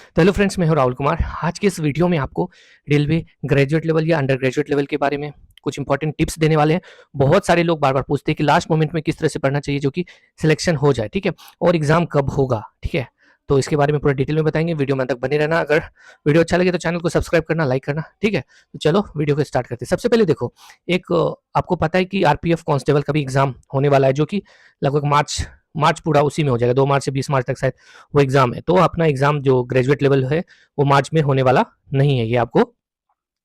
तो hello friends, मैं हूं राहुल कुमार। आज के इस वीडियो में आपको रेलवे ग्रेजुएट लेवल या अंडर ग्रेजुएट लेवल के बारे में कुछ इंपॉर्टेंट टिप्स देने वाले हैं। बहुत सारे लोग बार बार पूछते हैं कि लास्ट मोमेंट में किस तरह से पढ़ना चाहिए जो कि सिलेक्शन हो जाए, ठीक है, और एग्जाम कब होगा, ठीक है। तो इसके बारे में पूरा डिटेल में बताएंगे, वीडियो में तक बने रहना। अगर वीडियो अच्छा लगे तो चैनल को सब्सक्राइब करना, लाइक करना, ठीक है। तो चलो वीडियो को स्टार्ट करते हैं। सबसे पहले देखो, एक आपको पता है कि आरपीएफ कांस्टेबल का भी एग्जाम होने वाला है, जो कि लगभग मार्च मार्च पूरा उसी में हो जाएगा। 2 मार्च से 20 मार्च तक शायद वो एग्जाम है। तो अपना एग्जाम जो ग्रेजुएट लेवल है वो मार्च में होने वाला नहीं है, ये आपको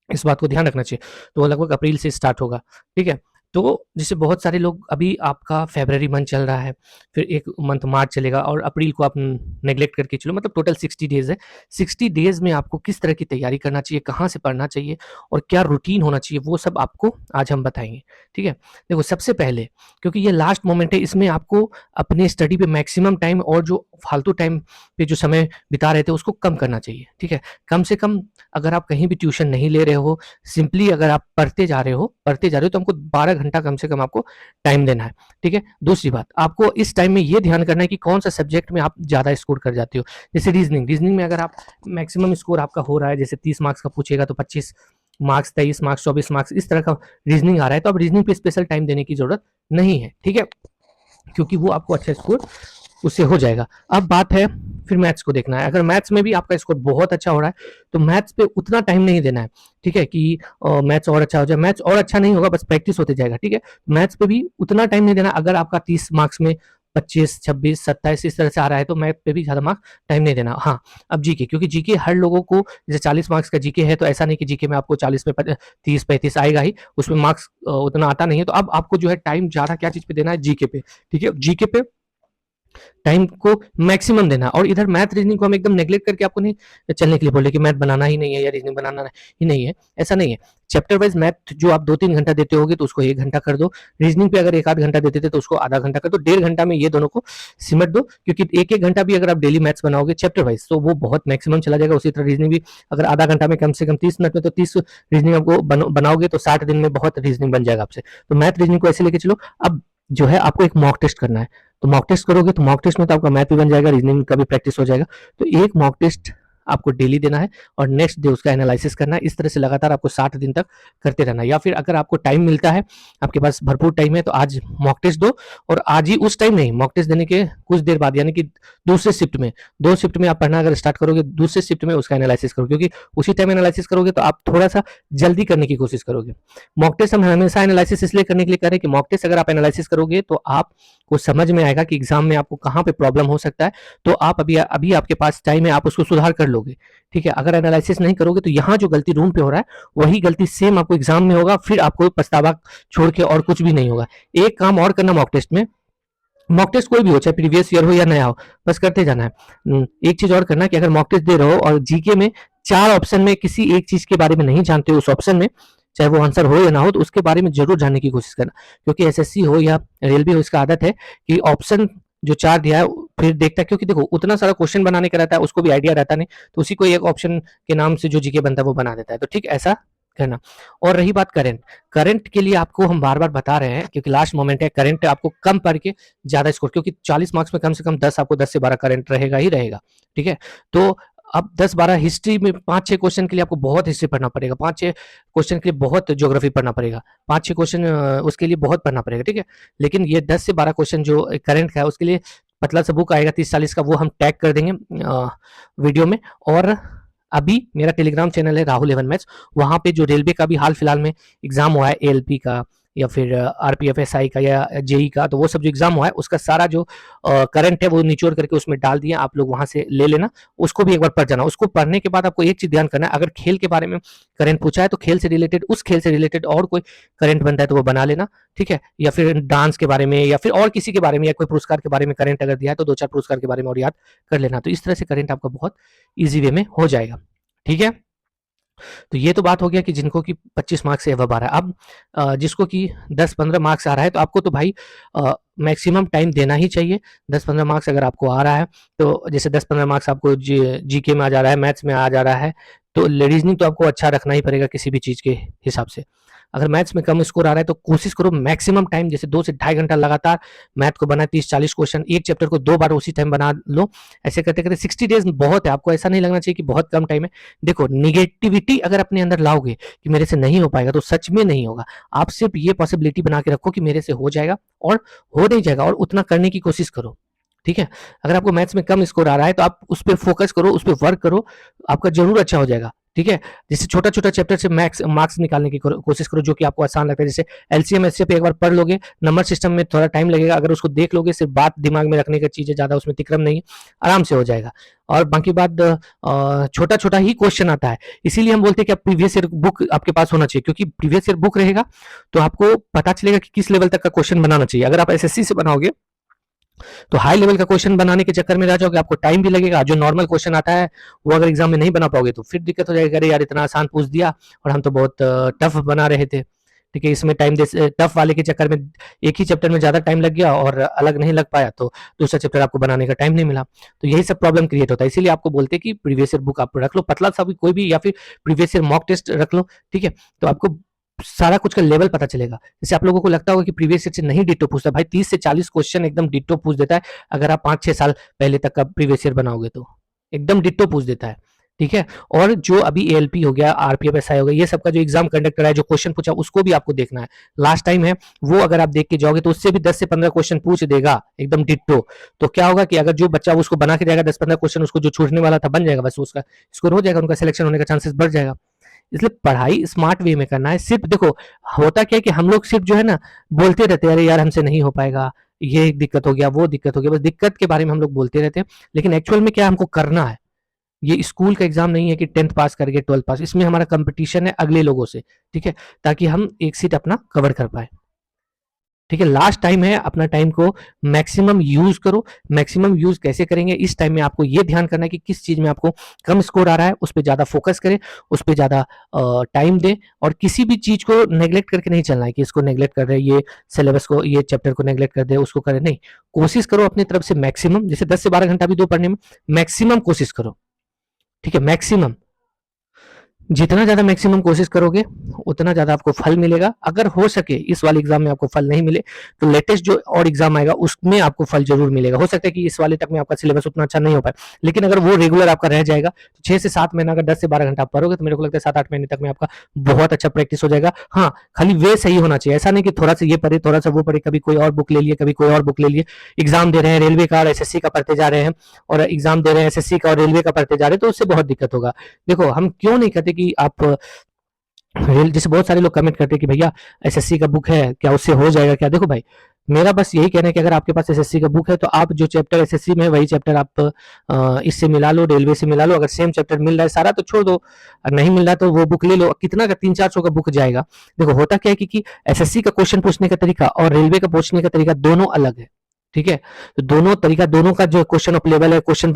इस बात को ध्यान रखना चाहिए। तो वो लगभग अप्रैल से स्टार्ट होगा, ठीक है। तो जैसे बहुत सारे लोग, अभी आपका फरवरी मंथ चल रहा है, फिर एक मंथ मार्च चलेगा और अप्रैल को आप नेग्लेक्ट करके चलो, मतलब टोटल 60 डेज है। 60 डेज में आपको किस तरह की तैयारी करना चाहिए, कहाँ से पढ़ना चाहिए और क्या रूटीन होना चाहिए, वो सब आपको आज हम बताएंगे, ठीक है। देखो, सबसे पहले, क्योंकि ये लास्ट मोमेंट है, इसमें आपको अपने स्टडी पे मैक्सिमम टाइम और जो फालतू टाइम पे जो समय बिता रहे थे उसको कम करना चाहिए, ठीक है। कम से कम अगर आप कहीं भी ट्यूशन नहीं ले रहे हो, सिंपली अगर आप पढ़ते जा रहे हो तो हमको 12 घंटा कम से कम आपको टाइम देना है, ठीक है। दूसरी बात, आपको इस टाइम में ये ध्यान करना है कि कौन सा सब्जेक्ट में आप ज़्यादा स्कोर कर जाते हो। जैसे रीजनिंग में अगर आप मैक्सिमम स्कोर आपका हो रहा है, जैसे 30 मार्क्स का पूछेगा तो 25 मार्क्स, 23 मार्क्स, 24 मार्क्स, इस तरह का रीजनिंग आ रहा है, तो अब रीजनिंग पे स्पेशल टाइम देने की जरूरत नहीं है, ठीक है, क्योंकि वो आपको अच्छा स्कोर उससे हो जाएगा। अब बात है फिर मैथ्स को देखना है। अगर मैथ्स में भी आपका स्कोर बहुत अच्छा हो रहा है तो मैथ्स पे उतना टाइम नहीं देना है, ठीक है, कि मैथ्स और अच्छा हो जाए। मैथ्स और अच्छा नहीं होगा, बस प्रैक्टिस होते जाएगा, ठीक है। मैथ्स पे भी उतना टाइम नहीं देना। अगर आपका 30 मार्क्स में 25, 26, 27 इस तरह से आ रहा है तो मैथ पे भी ज़्यादा मार्क्स टाइम नहीं देना। हाँ, अब जीके, क्योंकि जीके हर लोगों को, जैसे 40 मार्क्स का जीके है तो ऐसा नहीं कि जीके में आपको 40 में 30-35 आएगा ही, उसमें मार्क्स उतना आता नहीं है। तो अब आपको जो है टाइम ज़्यादा क्या चीज़ पे देना है, जीके पे, ठीक है। जीके पे टाइम को मैक्सिमम देना। और इधर मैथ रीजनिंग को हम एकदम नेग्लेक्ट करके आपको नहीं चलने के लिए बोले कि मैथ बनाना ही नहीं है या रीजनिंग बनाना ही नहीं है, ऐसा नहीं है। चैप्टर वाइज मैथ जो आप 2-3 घंटा देते होगे तो उसको 1 घंटा कर दो। रीजनिंग पे अगर 1 आध घंटा देते थे तो उसको आधा घंटा कर दो। 1.5 घंटा में ये दोनों को सिमट दो, क्योंकि 1-1 घंटा भी अगर आप डेली मैथ्स बनाओगे चैप्टर वाइज तो वो बहुत मैक्सिमम चला जाएगा। उसी तरह रीजनिंग भी अगर आधा घंटा में कम से कम 30 मिनट में तो 30 रीजनिंग आपको बनाओगे तो 60 दिन में बहुत रीजनिंग बन जाएगा आपसे। तो मैथ रीजनिंग को ऐसे लेके चलो। अब जो है आपको एक मॉक टेस्ट करना है, तो मॉक टेस्ट करोगे तो मॉक टेस्ट में तो आपका मैथ भी बन जाएगा, रीजनिंग का भी प्रैक्टिस हो जाएगा। तो एक मॉक टेस्ट आपको डेली देना है और नेक्स्ट डे उसका एनालिसिस करना है। इस तरह से लगातार आपको 60 दिन तक करते रहना है। या फिर अगर आपको टाइम मिलता है, आपके पास भरपूर टाइम है, तो आज मॉक टेस्ट दो और आज ही, उस टाइम नहीं, मॉक टेस्ट देने के कुछ देर बाद, यानी कि दूसरे शिफ्ट में, 2 शिफ्ट में आप पढ़ना अगर स्टार्ट करोगे, दूसरे शिफ्ट में उसका एनालिसिस करो, क्योंकि उसी टाइम एनालिसिस करोगे तो आप थोड़ा सा जल्दी करने की कोशिश करोगे। मॉक टेस्ट हम हमेशा एनालिसिस इसलिए करने के लिए कह रहे हैं कि मॉक टेस्ट अगर आप एनालिसिस करोगे तो आपको समझ में आएगा कि एग्जाम में आपको कहाँ पे प्रॉब्लम हो सकता है। तो आप अभी अभी आपके पास टाइम है, आप उसको सुधार कर लोगे, ठीक है। अगर एनालिसिस नहीं करोगे तो यहाँ जो गलती रूम पे हो रहा है वही गलती सेम आपको एग्जाम में होगा, फिर आपको पछतावा छोड़ के और कुछ भी नहीं होगा। एक काम और करना मॉक टेस्ट में, मॉक टेस्ट कोई भी हो, चाहे प्रीवियस ईयर हो या नया हो, बस करते जाना है। एक चीज और करना कि अगर मॉक टेस्ट दे रहे हो और जीके में 4 ऑप्शन में किसी एक चीज के बारे में नहीं जानते हो, उस ऑप्शन में चाहे वो आंसर हो या ना हो, तो उसके बारे में जरूर जानने की कोशिश करना। क्योंकि एसएससी हो या रेलवे हो, इसका आदत है कि ऑप्शन जो 4 दिया है फिर देखता है, क्योंकि देखो उतना सारा क्वेश्चन बनाने का रहता है, उसको भी आइडिया रहता नहीं, तो उसी को एक ऑप्शन के नाम से जो जीके बनता है वो बना देता है। तो ठीक ऐसा करना। और रही बात करंट, करंट के लिए आपको हम बार बार बता रहे हैं, क्योंकि लास्ट मोमेंट है, करंट आपको कम पढ़ के ज्यादा स्कोर, क्योंकि 40 मार्क्स में कम से कम 10, आपको 10 से 12 करंट रहेगा ही रहेगा, ठीक है। तो अब 10-12 हिस्ट्री में 5-6 क्वेश्चन के लिए आपको बहुत हिस्ट्री पढ़ना पड़ेगा, 5-6 क्वेश्चन के लिए बहुत ज्योग्राफी पढ़ना पड़ेगा, 5-6 क्वेश्चन उसके लिए बहुत पढ़ना पड़ेगा, ठीक है। लेकिन ये 10 से 12 क्वेश्चन जो करंट का है उसके लिए पतला सा बुक आएगा 30-40 का, वो हम टैग कर देंगे वीडियो में। और अभी मेरा टेलीग्राम चैनल है राहुल 11 मैथ्स, वहाँ पे जो रेलवे का भी हाल फिलहाल में एग्जाम हुआ है, एएलपी का या फिर आरपीएफ एसआई का या जेई का, तो वो सब जो एग्जाम हुआ है उसका सारा जो करंट है वो निचोड़ करके उसमें डाल दिया, आप लोग वहां से ले लेना, उसको भी एक बार पढ़ जाना। उसको पढ़ने के बाद आपको एक चीज ध्यान करना है, अगर खेल के बारे में करंट पूछा है तो खेल से रिलेटेड, उस खेल से रिलेटेड और कोई करंट बनता है तो वो बना लेना, ठीक है। या फिर डांस के बारे में या फिर और किसी के बारे में या कोई पुरस्कार के बारे में करंट अगर दिया है तो 2-4 पुरस्कार के बारे में और याद कर लेना। तो इस तरह से करंट आपका बहुत ईजी वे में हो जाएगा, ठीक है। तो ये तो बात हो गया कि जिनको कि 25 मार्क्स से अबव आ रहा है। अब जिसको कि 10-15 मार्क्स आ रहा है तो आपको तो भाई मैक्सिमम टाइम देना ही चाहिए। 10-15 मार्क्स अगर आपको आ रहा है, तो जैसे 10-15 मार्क्स आपको जीके में आ जा रहा है, मैथ्स में आ जा रहा है, तो रीजनिंग तो आपको अच्छा रखना ही पड़ेगा किसी भी चीज़ के हिसाब से। अगर मैथ्स में कम स्कोर आ रहा है तो कोशिश करो मैक्सिमम टाइम, जैसे 2 से ढाई घंटा लगातार मैथ को बनाए, 30-40 क्वेश्चन, एक चैप्टर को 2 बार उसी टाइम बना लो। ऐसे करते करते 60 डेज बहुत है, आपको ऐसा नहीं लगना चाहिए कि बहुत कम टाइम है। देखो, निगेटिविटी अगर अपने अंदर लाओगे कि मेरे से नहीं हो पाएगा, तो सच में नहीं होगा। आप सिर्फ ये पॉसिबिलिटी बना के रखो कि मेरे से हो जाएगा, और हो नहीं जाएगा, और उतना करने की कोशिश करो। ठीक है, अगर आपको मैथ्स में कम स्कोर आ रहा है तो आप उस पर फोकस करो, उस पर वर्क करो, आपका जरूर अच्छा हो जाएगा। ठीक है, जैसे छोटा छोटा चैप्टर से मार्क्स निकालने की कोशिश करो जो कि आपको आसान लगता है। जैसे एलसीएम एचसीएफ एक बार पढ़ लोगे, नंबर सिस्टम में थोड़ा टाइम लगेगा, अगर उसको देख लोगे, सिर्फ बात दिमाग में रखने की चीजें, ज्यादा उसमें तिक्रम नहीं है, आराम से हो जाएगा। और बाकी बात, छोटा छोटा ही क्वेश्चन आता है, इसीलिए हम बोलते हैं कि आप प्रीवियस ईयर बुक आपके पास होना चाहिए, क्योंकि प्रीवियस ईयर बुक रहेगा तो आपको पता चलेगा कि किस लेवल तक का क्वेश्चन बनाना चाहिए। अगर आप एसएससी से बनाओगे तो हाई लेवल का क्वेश्चन बनाने के चक्कर में रह जाओगे, आपको टाइम भी लगेगा, जो नॉर्मल क्वेश्चन आता है वो अगर एग्जाम में नहीं बना पाओगे तो फिर दिक्कत हो जाएगी, अरे यार इतना आसान पूछ दिया और हम तो बहुत टफ बना रहे थे। ठीक है, इसमें टाइम टफ वाले के चक्कर में एक ही चैप्टर में ज्यादा टाइम लग गया और अलग नहीं लग पाया, तो दूसरा चैप्टर आपको बनाने का टाइम नहीं मिला, तो यही सब प्रॉब्लम क्रिएट होता है। इसीलिए आपको बोलते हैं कि प्रीवियस ईयर बुक आप रख लो, पतला सा भी कोई भी, या फिर प्रीवियस ईयर मॉक टेस्ट रख लो। ठीक है, तो आपको सारा कुछ का लेवल पता चलेगा। जैसे आप लोगों को लगता होगा कि प्रीवियस ईयर से नहीं डिट्टो पूछता, भाई 30 से 40 क्वेश्चन एकदम डिट्टो पूछ देता है, अगर आप 5-6 साल पहले तक का प्रीवियस ईयर बनाओगे तो एकदम डिट्टो पूछ देता है। ठीक है, और जो अभी एएलपी हो गया, आरपीएफ एसआई हो गया, ये सबका जो एग्जाम कंडक्ट करा है, जो क्वेश्चन पूछा, उसको भी आपको देखना है। लास्ट टाइम है वो, अगर आप देख के जाओगे तो उससे भी 10 से 15 क्वेश्चन पूछ देगा एकदम डिट्टो। तो क्या होगा कि अगर जो बच्चा उसको बना के जाएगा 10-15 क्वेश्चन, उसको जो छूटने वाला था बन जाएगा, बस उसका स्कोर हो जाएगा, उनका सिलेक्शन होने का चांसेस बढ़ जाएगा। इसलिए पढ़ाई स्मार्ट वे में करना है। सिर्फ देखो, होता क्या है कि हम लोग सिर्फ जो है ना बोलते रहते हैं, अरे यार हमसे नहीं हो पाएगा, ये दिक्कत हो गया, वो दिक्कत हो गया, बस दिक्कत के बारे में हम लोग बोलते रहते हैं, लेकिन एक्चुअल में क्या हमको करना है। ये स्कूल का एग्जाम नहीं है कि 10th पास करके 12th पास, इसमें हमारा कंपटीशन है अगले लोगों से। ठीक है, ताकि हम एक सीट अपना कवर कर पाए। ठीक है, लास्ट टाइम है, अपना टाइम को मैक्सिमम यूज करो। मैक्सिमम यूज कैसे करेंगे, इस टाइम में आपको ये ध्यान करना है कि किस चीज में आपको कम स्कोर आ रहा है, उस पर ज्यादा फोकस करें, उस पर ज्यादा टाइम दें, और किसी भी चीज को नेग्लेक्ट करके नहीं चलना है कि इसको नेग्लेक्ट कर रहे हैं, ये सिलेबस को, ये चैप्टर को नेग्लेक्ट कर दे, उसको करें नहीं। कोशिश करो अपनी तरफ से मैक्सिमम, जैसे 10 से 12 घंटा भी दो पढ़ने में, मैक्सिमम कोशिश करो। ठीक है, मैक्सिमम, जितना ज्यादा मैक्सिमम कोशिश करोगे उतना ज्यादा आपको फल मिलेगा। अगर हो सके इस वाले एग्जाम में आपको फल नहीं मिले तो लेटेस्ट जो और एग्जाम आएगा उसमें आपको फल जरूर मिलेगा। हो सकता है कि इस वाले तक में आपका सिलेबस उतना अच्छा नहीं हो पाए, लेकिन अगर वो रेगुलर आपका रह जाएगा तो 6 से 7 महीना, अगर 10 से 12 घंटा आप पढ़ोगे तो मेरे को लगता है 7-8 महीने तक में आपका बहुत अच्छा प्रैक्टिस हो जाएगा। हाँ, खाली वे सही होना चाहिए, ऐसा नहीं कि थोड़ा सा ये पढ़े, थोड़ा सा वो पढ़े, कभी कोई और बुक ले लिए, कभी कोई और बुक ले लिए। एग्जाम दे रहे हैं रेलवे का और एसएससी का पढ़ते जा रहे हैं, और एग्जाम दे रहे हैं एसएससी का और रेलवे का पढ़ते जा रहे हैं, तो उससे बहुत दिक्कत होगा। देखो, हम क्यों नहीं कहते कि आप जैसे बहुत सारे लोग कमेंट करते हैं कि भैया एसएससी का बुक है क्या, उससे हो जाएगा क्या। देखो भाई, मेरा बस यही कहना है कि अगर आपके पास एसएससी का बुक है तो आप जो चैप्टर एसएससी में है वही चैप्टर आप इससे मिला लो, रेलवे से मिला लो। अगर सेम चैप्टर मिल रहा है सारा तो छोड़ दो, और नहीं मिल रहा तो वो बुक ले लो। कितना का 300-400 का बुक जाएगा। देखो, होता क्या है कि एसएससी का क्वेश्चन पूछने का तरीका और रेलवे का पूछने का तरीका दोनों अलग है। ठीक है, तो दोनों तरीका, दोनों का जो क्वेश्चन ऑफ लेवल है, क्वेश्चन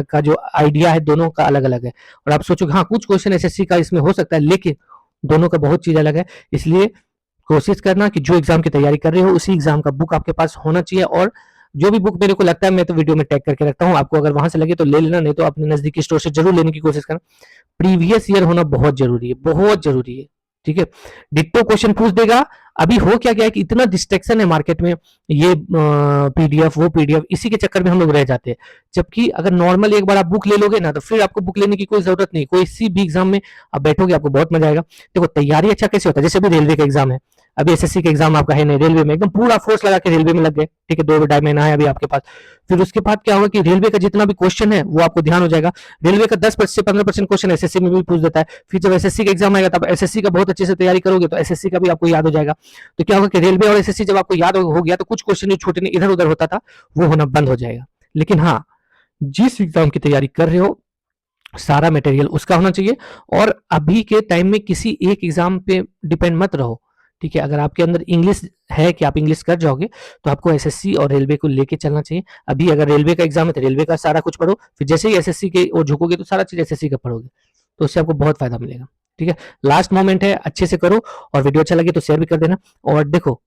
का जो आइडिया है, दोनों का अलग अलग है। और आप सोचो हाँ कुछ क्वेश्चन एसएससी का इसमें हो सकता है, लेकिन दोनों का बहुत चीज अलग है। इसलिए कोशिश करना कि जो एग्जाम की तैयारी कर रहे हो उसी एग्जाम का बुक आपके पास होना चाहिए। और जो भी बुक मेरे को लगता है, मैं तो वीडियो में टैग करके रखता हूँ, आपको अगर वहां से लगे तो ले लेना, नहीं तो अपने नजदीकी स्टोर से जरूर लेने की कोशिश करना। प्रीवियस ईयर होना बहुत जरूरी है, बहुत जरूरी है। ठीक है, डिट्टो क्वेश्चन पूछ देगा। अभी हो क्या गया है कि इतना डिस्ट्रैक्शन है मार्केट में, ये पीडीएफ वो पीडीएफ, इसी के चक्कर में हम लोग रह जाते हैं। जबकि अगर नॉर्मल एक बार आप बुक ले लोगे ना तो फिर आपको बुक लेने की कोई जरूरत नहीं, कोई सी भी एग्जाम में आप बैठोगे आपको बहुत मजा आएगा। देखो, तैयारी अच्छा कैसे होता है, जैसे अभी रेलवे का एग्जाम है, अभी एसएससी का एग्जाम आपका है नहीं, रेलवे में एकदम पूरा फोर्स लगा के रेलवे में लग गए। ठीक है, 2-2.5 महीना है अभी आपके पास। फिर उसके बाद क्या होगा कि रेलवे का जितना भी क्वेश्चन है वो आपको ध्यान हो जाएगा। रेलवे का 10% से 15% क्वेश्चन एसएससी में भी पूछ देता है। फिर जब एसएससी का एग्जाम आएगा तब एसएससी का बहुत अच्छे से तैयारी करोगे तो एसएससी का भी आपको याद हो जाएगा। तो क्या होगा कि रेलवे और एसएससी जब आपको याद हो गया तो कुछ क्वेश्चन जो छूटने इधर उधर होता था वो होना बंद हो जाएगा। लेकिन हाँ, जिस एग्जाम की तैयारी कर रहे हो सारा मटेरियल उसका होना चाहिए, और अभी के टाइम में किसी एक एग्जाम पे डिपेंड मत रहो। ठीक है, अगर आपके अंदर इंग्लिश है कि आप इंग्लिश कर जाओगे तो आपको एसएससी और रेलवे को लेके चलना चाहिए। अभी अगर रेलवे का एग्जाम है तो रेलवे का सारा कुछ पढ़ो, फिर जैसे ही एसएससी के और झुकोगे तो सारा चीज एसएससी का पढ़ोगे, तो उससे आपको बहुत फायदा मिलेगा। ठीक है, लास्ट मोमेंट है, अच्छे से करो, और वीडियो अच्छा लगे तो शेयर भी कर देना। और देखो,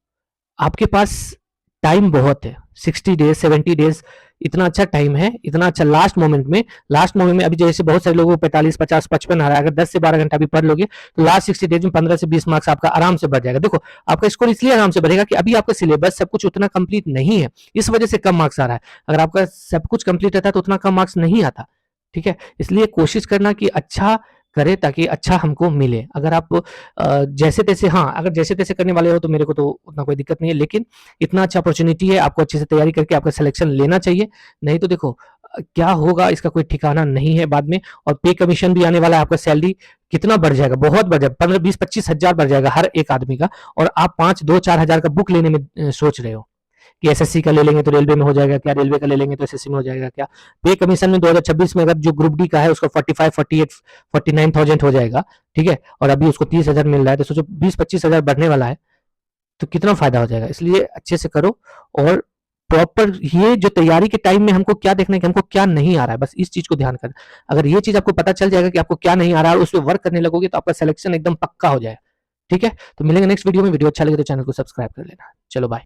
आपके पास टाइम बहुत है, 60 डेज 70 डेज इतना अच्छा टाइम है, इतना अच्छा लास्ट मोमेंट में अभी जैसे बहुत सारे लोगों को 45, 50, 55 आ रहा है, अगर 10 से 12 घंटा भी पढ़ लोगे तो लास्ट 60 डेज में 15 से 20 मार्क्स आपका आराम से बढ़ जाएगा। देखो आपका स्कोर इसलिए आराम से बढ़ेगा कि अभी आपका सिलेबस सब कुछ उतना कंप्लीट नहीं है, इस वजह से कम मार्क्स आ रहा है। अगर आपका सब कुछ कंप्लीट रहता तो उतना कम मार्क्स नहीं आता। ठीक है, इसलिए कोशिश करना कि अच्छा करे ताकि अच्छा हमको मिले। अगर आप जैसे तैसे, हाँ अगर जैसे तैसे करने वाले हो तो मेरे को तो उतना कोई दिक्कत नहीं है, लेकिन इतना अच्छा अपॉर्चुनिटी है, आपको अच्छे से तैयारी करके आपका सिलेक्शन लेना चाहिए। नहीं तो देखो क्या होगा इसका कोई ठिकाना नहीं है बाद में। और पे कमीशन भी आने वाला है, आपका सैलरी कितना बढ़ जाएगा, बहुत बढ़ जाएगा, 15, 20, 25 हजार बढ़ जाएगा हर एक आदमी का। और आप 5, 2, 4 हजार का बुक लेने में सोच रहे हो कि एसएससी का ले लेंगे तो रेलवे में हो जाएगा क्या, रेलवे का ले लेंगे तो एसएससी में हो जाएगा क्या। पे कमीशन में 2026 में अगर जो ग्रुप डी का है उसका 45, 48, 49,000 हो जाएगा। ठीक है, और अभी उसको 30,000 मिल रहा है, तो सोचो 20-25 हजार बढ़ने वाला है, तो कितना फायदा हो जाएगा। इसलिए अच्छे से करो और प्रॉपर ये जो तैयारी के टाइम में हमको क्या देखना है कि हमको क्या नहीं आ रहा है, बस इस चीज को ध्यान कर। अगर ये चीज आपको पता चल जाएगा कि आपको क्या नहीं आ रहा है और उस पर वर्क करने लगोगे तो आपका सिलेक्शन एकदम पक्का हो जाएगा। ठीक है, तो मिलेंगे नेक्स्ट वीडियो में। वीडियो अच्छा लगे तो चैनल को सब्सक्राइब कर लेना। चलो बाय।